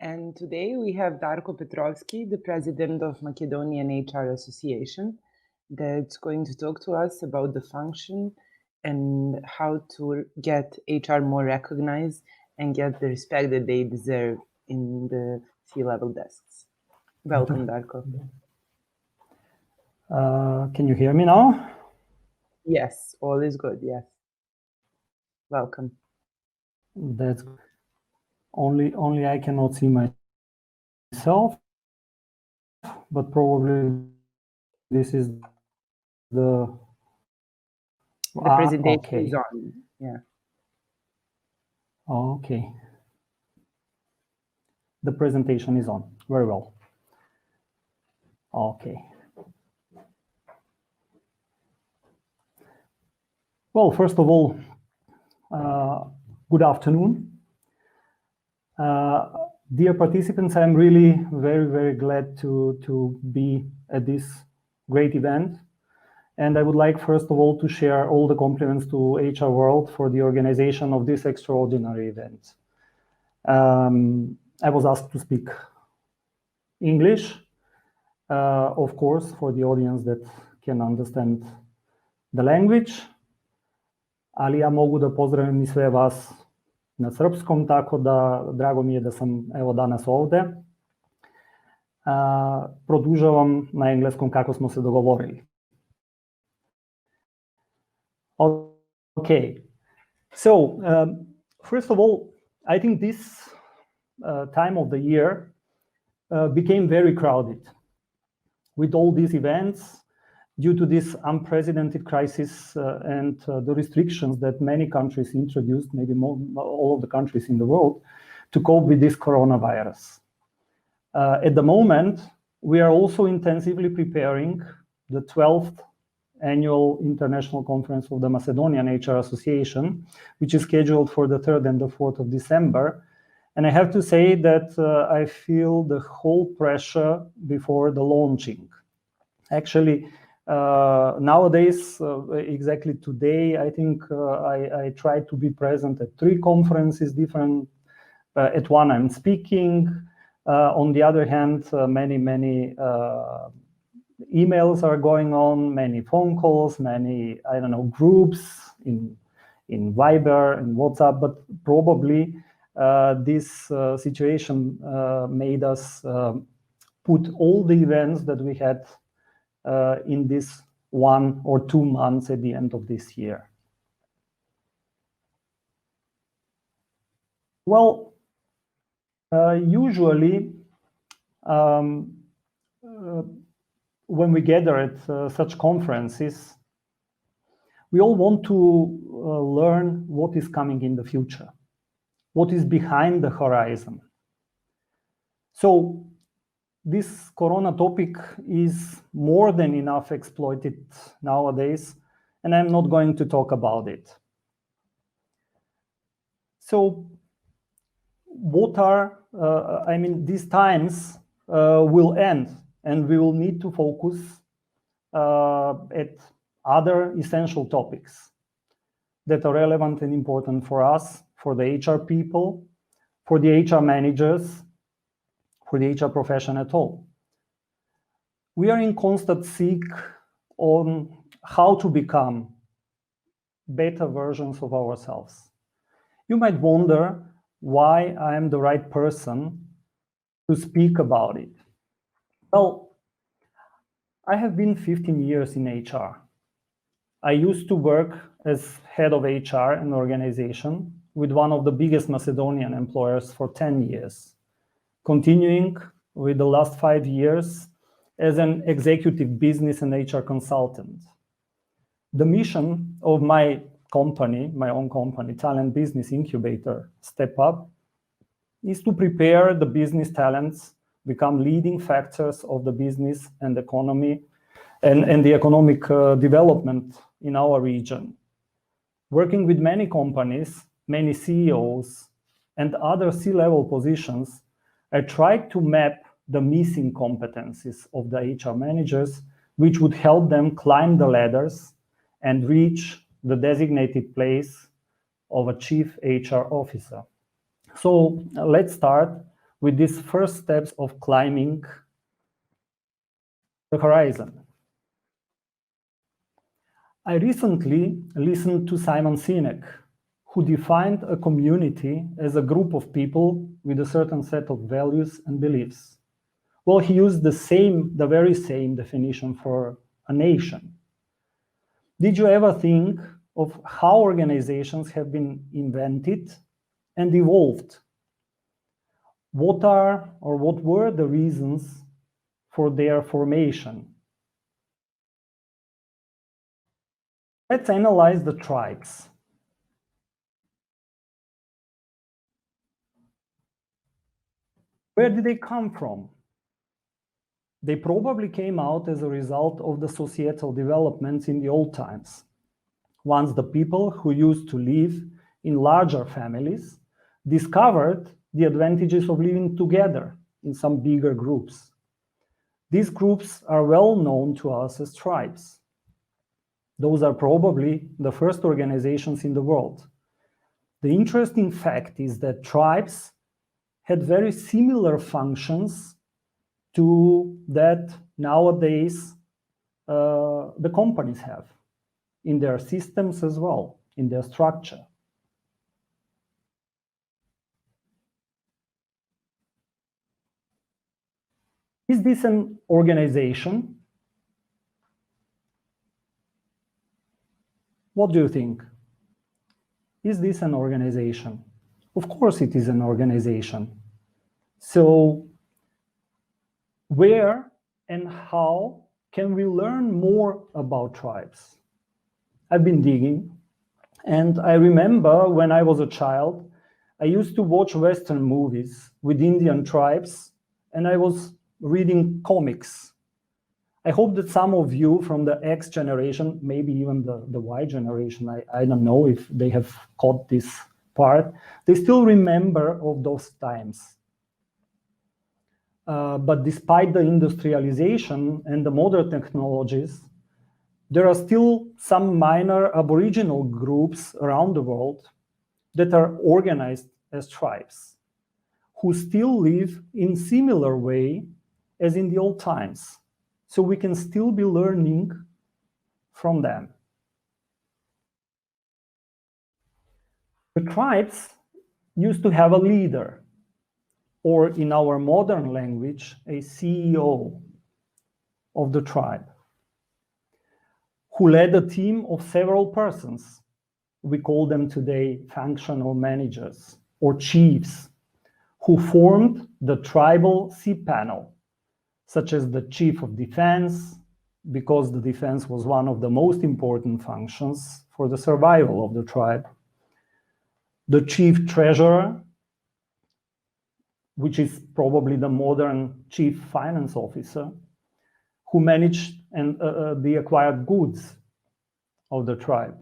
And today we have Darko Petrovski, the president of Macedonian HR Association, that's going to talk to us about the function and how to get HR more recognized and get the respect that they deserve in the C-level desks. Welcome, Darko. Can you hear me now? Yes, all is good, yes. Welcome. That's only I cannot see myself, but probably this is the presentation okay. is on. Yeah. Okay. The presentation is on. Very well. Okay. Well, first of all, good afternoon. Dear participants, I'm really very glad to be at this great event. And I would like, first of all, to share all the compliments to HR World for the organization of this extraordinary event. I was asked to speak English, of course, for the audience that can understand the language. Ali ja mogu da pozdravim i sve vas na srpskom, tako da drago mi je da sam evo danas ovde. Produžavam na engleskom kako smo se dogovorili. Okay, so first of all, I think this time of the year became very crowded with all these events due to this unprecedented crisis and the restrictions that many countries introduced, maybe all of the countries in the world, to cope with this coronavirus. At the moment, we are also intensively preparing the 12th annual International Conference of the Macedonian HR Association, which is scheduled for the 3rd and the 4th of December. And I have to say that I feel the whole pressure before the launching. Actually, nowadays, exactly today, I think I try to be present at 3 conferences different. At one, I'm speaking. On the other hand, many emails are going on, many phone calls, many, I don't know, groups in Viber and WhatsApp, but probably this situation made us put all the events that we had in this 1 or 2 months at the end of this year. Well, usually when we gather at such conferences, we all want to learn what is coming in the future, what is behind the horizon. So this corona topic is more than enough exploited nowadays, and I'm not going to talk about it. So what are, these times will end, and we will need to focus at other essential topics that are relevant and important for us, for the HR people, for the HR managers, for the HR profession at all. We are in constant seek on how to become better versions of ourselves. You might wonder why I am the right person to speak about it. Well, I have been 15 years in HR. I used to work as head of HR in an organization with one of the biggest Macedonian employers for 10 years, continuing with the last 5 years as an executive business and HR consultant. The mission of my company, my own company, Talent Business Incubator, Step Up, is to prepare the business talents become leading factors of the business and economy and the economic development in our region. Working with many companies, many CEOs, and other C-level positions, I tried to map the missing competencies of the HR managers, which would help them climb the ladders and reach the designated place of a chief HR officer. So let's start with these first steps of climbing the horizon. I recently listened to Simon Sinek, who defined a community as a group of people with a certain set of values and beliefs. Well, he used the very same definition for a nation. Did you ever think of how organizations have been invented and evolved? What were the reasons for their formation? Let's analyze the tribes. Where did they come from? They probably came out as a result of the societal developments in the old times. Once the people who used to live in larger families discovered the advantages of living together in some bigger groups. These groups are well known to us as tribes. Those are probably the first organizations in the world. The interesting fact is that tribes had very similar functions to that nowadays the companies have in their systems as well, in their structure. Is this an organization? What do you think? Is this an organization? Of course it is an organization. So where and how can we learn more about tribes? I've been digging, and I remember when I was a child, I used to watch Western movies with Indian tribes, and I was reading comics. I hope that some of you from the X generation, maybe even the Y generation, I don't know if they have caught this part, they still remember of those times. But despite the industrialization and the modern technologies, there are still some minor Aboriginal groups around the world that are organized as tribes, who still live in similar way as in the old times. So we can still be learning from them. The tribes used to have a leader, or in our modern language, a CEO of the tribe, who led a team of several persons. We call them today functional managers or chiefs, who formed the tribal C-panel, such as the chief of defense, because the defense was one of the most important functions for the survival of the tribe, the chief treasurer, which is probably the modern chief finance officer, who managed the acquired goods of the tribe.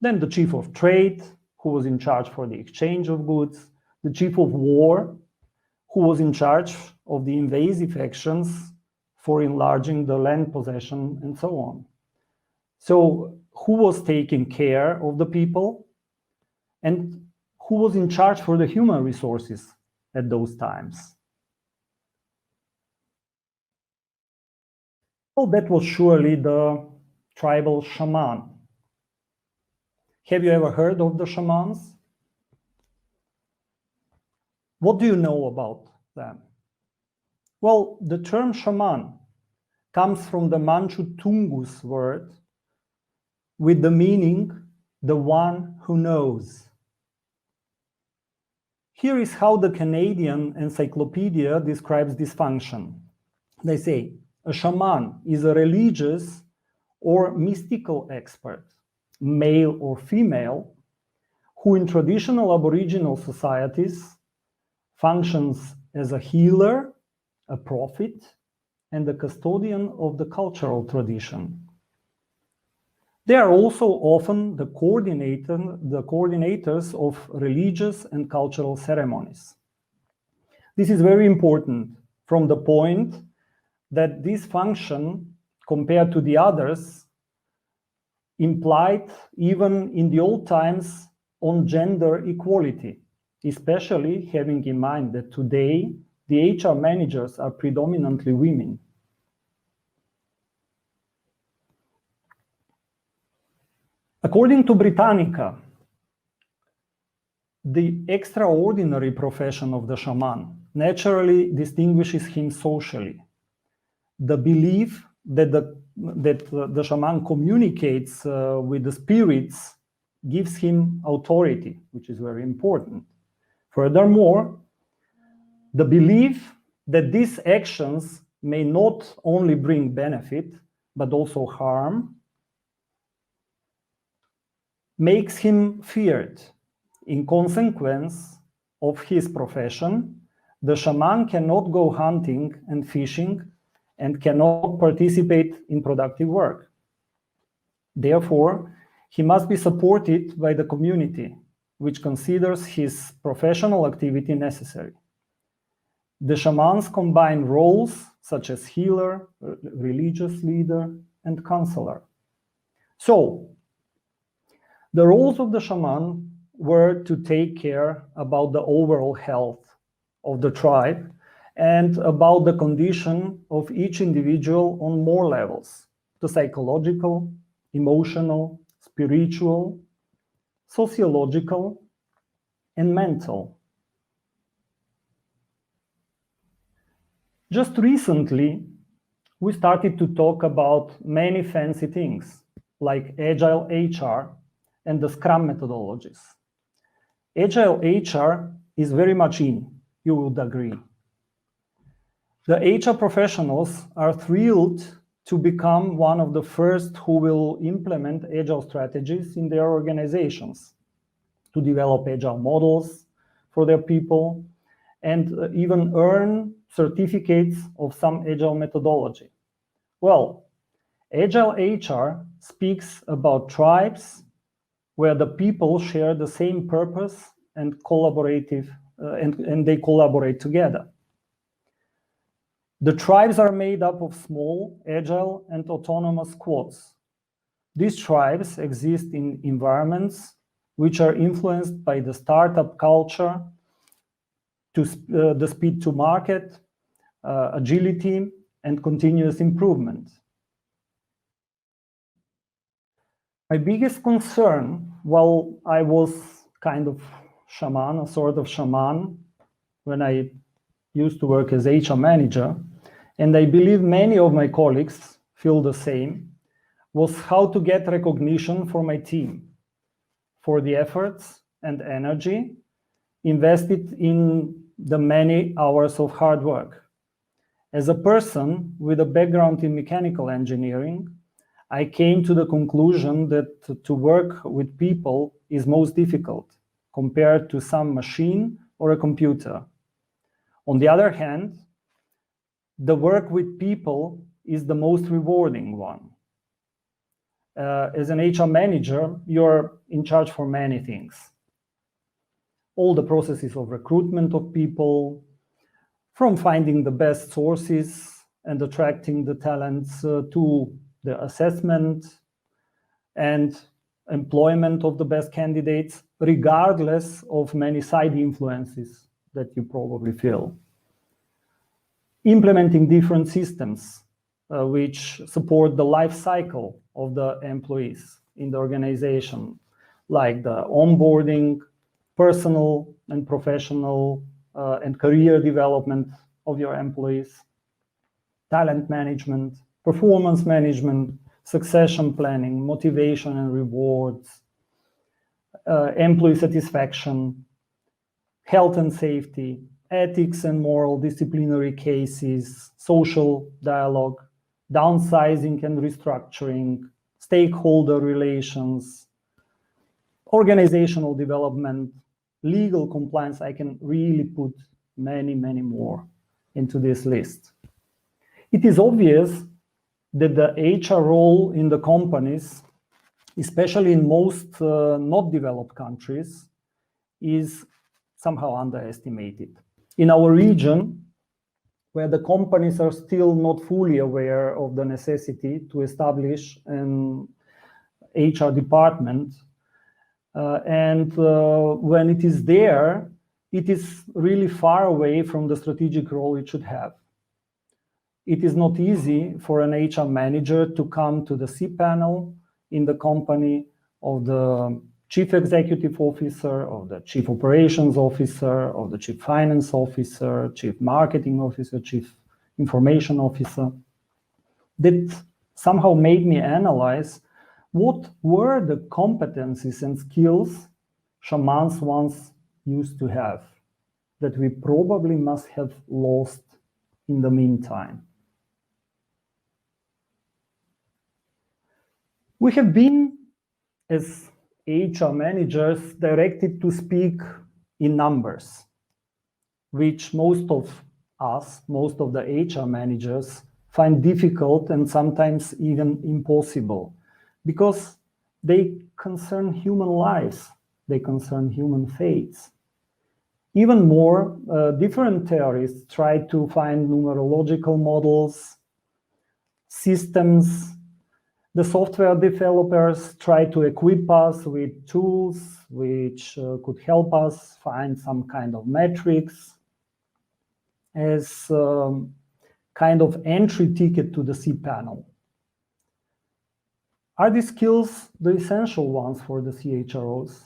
Then the chief of trade, who was in charge for the exchange of goods, the chief of war, who was in charge of the invasive actions for enlarging the land possession and so on. So who was taking care of the people and who was in charge for the human resources at those times? Well, that was surely the tribal shaman. Have you ever heard of the shamans? What do you know about them? Well, the term shaman comes from the Manchu Tungus word with the meaning, the one who knows. Here is how the Canadian Encyclopedia describes this function. They say, a shaman is a religious or mystical expert, male or female, who in traditional Aboriginal societies functions as a healer, a prophet, and the custodian of the cultural tradition. They are also often the coordinators of religious and cultural ceremonies. This is very important from the point that this function, compared to the others, implied, even in the old times, on gender equality. especially having in mind that today the HR managers are predominantly women. According to Britannica, the extraordinary profession of the shaman naturally distinguishes him socially. The belief that the shaman communicates with the spirits gives him authority, which is very important. Furthermore, the belief that these actions may not only bring benefit, but also harm, makes him feared. In consequence of his profession, the shaman cannot go hunting and fishing and cannot participate in productive work. Therefore, he must be supported by the community, which considers his professional activity necessary. The shamans combine roles such as healer, religious leader, and counselor. So, the roles of the shaman were to take care about the overall health of the tribe and about the condition of each individual on more levels: the psychological, emotional, spiritual, sociological, and mental. Just recently, we started to talk about many fancy things like Agile HR and the Scrum methodologies. Agile HR is very much in, you would agree. The HR professionals are thrilled to become one of the first who will implement Agile strategies in their organizations, to develop Agile models for their people, and even earn certificates of some Agile methodology. Well, Agile HR speaks about tribes where the people share the same purpose and and they collaborate together. The tribes are made up of small, agile, and autonomous squads. These tribes exist in environments which are influenced by the startup culture, the speed to market, agility, and continuous improvement. My biggest concern while I was kind of shaman, a sort of shaman, when I used to work as HR manager, and I believe many of my colleagues feel the same, was how to get recognition for my team, for the efforts and energy invested in the many hours of hard work. As a person with a background in mechanical engineering, I came to the conclusion that to work with people is most difficult compared to some machine or a computer. On the other hand, the work with people is the most rewarding one. As an HR manager, you're in charge for many things. All the processes of recruitment of people, from finding the best sources and attracting the talents to the assessment and employment of the best candidates, regardless of many side influences that you probably feel. Implementing different systems which support the life cycle of the employees in the organization, like the onboarding, personal and professional and career development of your employees, talent management, performance management, succession planning, motivation and rewards, employee satisfaction, health and safety, ethics and moral disciplinary cases, social dialogue, downsizing and restructuring, stakeholder relations, organizational development, legal compliance. I can really put many, many more into this list. It is obvious that the HR role in the companies, especially in most not developed countries, is somehow underestimated. In our region, where the companies are still not fully aware of the necessity to establish an HR department, and when it is there, it is really far away from the strategic role it should have. It is not easy for an HR manager to come to the C panel in the company of the chief executive officer, of the chief operations officer, of the chief finance officer, chief marketing officer, chief information officer. That somehow made me analyze what were the competencies and skills shamans once used to have that we probably must have lost in the meantime. We have been, as HR managers, directed to speak in numbers, which most of us, most of the HR managers, find difficult and sometimes even impossible, because they concern human lives, they concern human fates. Even more, different theorists try to find numerological models, systems. The software developers try to equip us with tools which could help us find some kind of metrics as kind of entry ticket to the C panel. Are these skills the essential ones for the CHROs?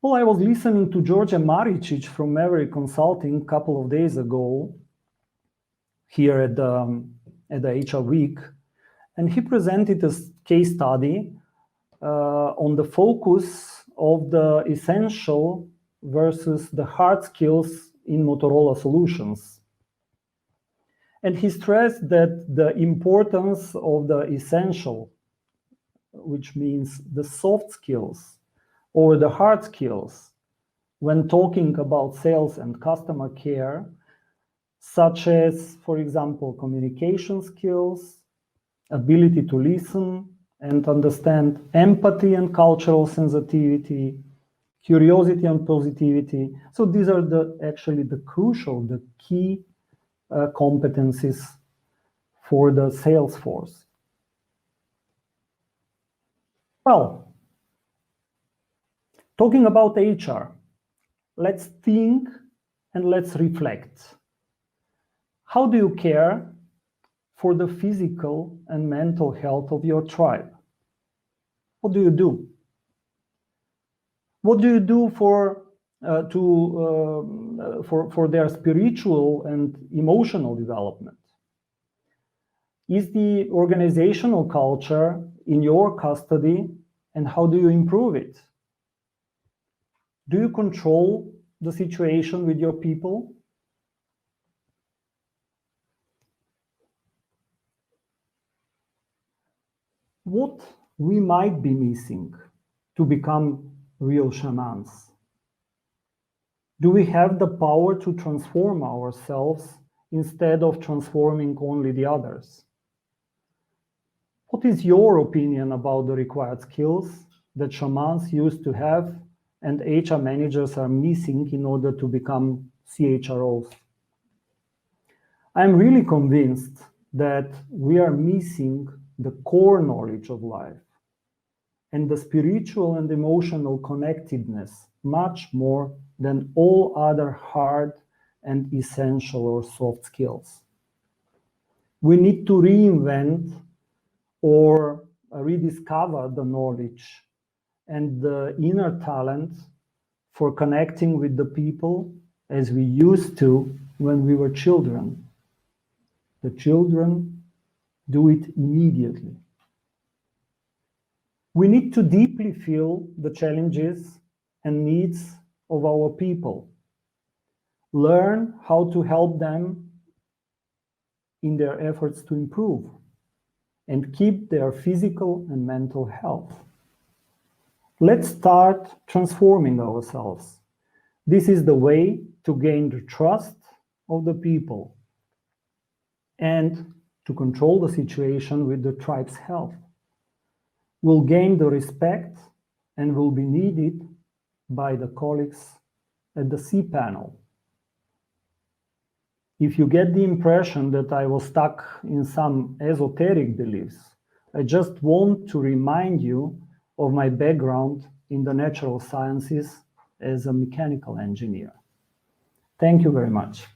Well, I was listening to George Maricic from Maverick Consulting a couple of days ago here at the HR Week, and he presented a case study on the focus of the essential versus the hard skills in Motorola Solutions. And he stressed that the importance of the essential, which means the soft skills, or the hard skills, when talking about sales and customer care, such as, for example, communication skills, ability to listen and understand, empathy and cultural sensitivity, curiosity and positivity. So these are actually the crucial, the key competencies for the sales force. Well, talking about HR, let's think and let's reflect. How do you care for the physical and mental health of your tribe? What do you do? What do you do for their spiritual and emotional development? Is the organizational culture in your custody, and how do you improve it? Do you control the situation with your people? What we might be missing to become real shamans? Do we have the power to transform ourselves instead of transforming only the others? What is your opinion about the required skills that shamans used to have and HR managers are missing in order to become CHROs? I'm really convinced that we are missing the core knowledge of life and the spiritual and emotional connectedness much more than all other hard and essential or soft skills. We need to reinvent or rediscover the knowledge and the inner talent for connecting with the people as we used to when we were children. The children do it immediately. We need to deeply feel the challenges and needs of our people. Learn how to help them in their efforts to improve and keep their physical and mental health. Let's start transforming ourselves. This is the way to gain the trust of the people and to control the situation with the tribe's health. We'll gain the respect and will be needed by the colleagues at the C panel. If you get the impression that I was stuck in some esoteric beliefs, I just want to remind you of my background in the natural sciences as a mechanical engineer. Thank you very much.